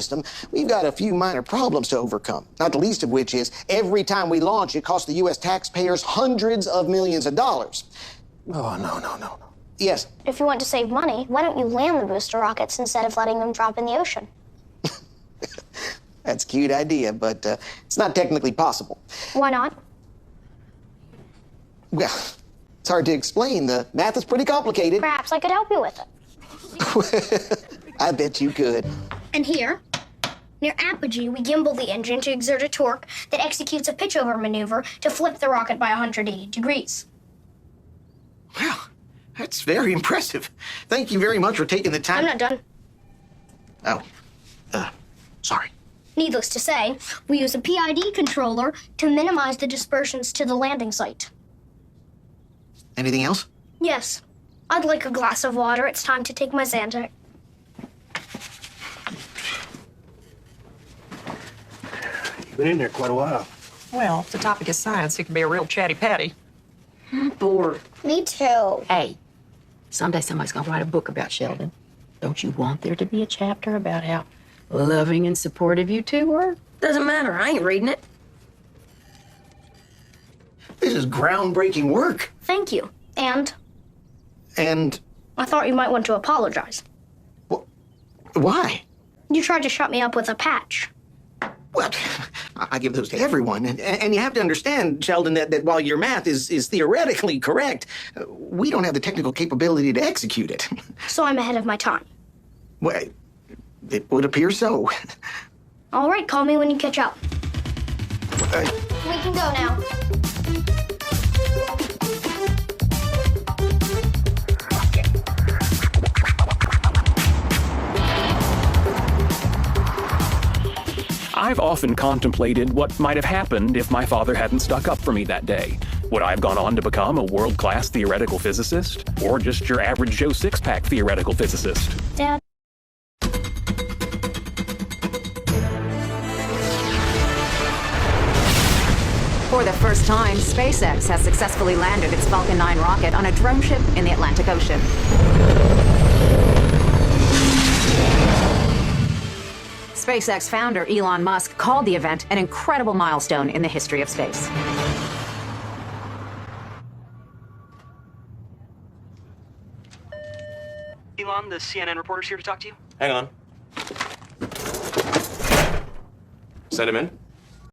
system, we've got a few minor problems to overcome, not the least of which is every time we launch, it costs the U.S. taxpayers hundreds of millions of dollars. Oh, no. Yes? If you want to save money, why don't you land the booster rockets instead of letting them drop in the ocean? That's a cute idea, but it's not technically possible. Why not? Well, it's hard to explain. The math is pretty complicated. Perhaps I could help you with it. I bet you could. And here, near apogee, we gimbal the engine to exert a torque that executes a pitch-over maneuver to flip the rocket by 180 degrees. Well, that's very impressive. Thank you very much for taking the time. I'm not done. Oh, sorry. Needless to say, we use a PID controller to minimize the dispersions to the landing site. Anything else? Yes. I'd like a glass of water. It's time to take my Xanax. You've been in there quite a while. Well, if the topic is science, it can be a real chatty patty. I'm bored. Me too. Hey, someday somebody's gonna write a book about Sheldon. Don't you want there to be a chapter about how loving and supportive you two were? Doesn't matter. I ain't reading it. This is groundbreaking work. Thank you. And And I thought you might want to apologize. why? You tried to shut me up with a patch. Well, I give those to everyone. And you have to understand, Sheldon, that while your math is theoretically correct, we don't have the technical capability to execute it. So I'm ahead of my time. Well, it would appear so. All right, call me when you catch up. We can go now. I've often contemplated what might have happened if my father hadn't stuck up for me that day. Would I have gone on to become a world-class theoretical physicist? Or just your average Joe six-pack theoretical physicist? Dad. For the first time, SpaceX has successfully landed its Falcon 9 rocket on a drone ship in the Atlantic Ocean. SpaceX founder Elon Musk called the event an incredible milestone in the history of space. Elon, the CNN reporter's here to talk to you. Hang on. Send him in.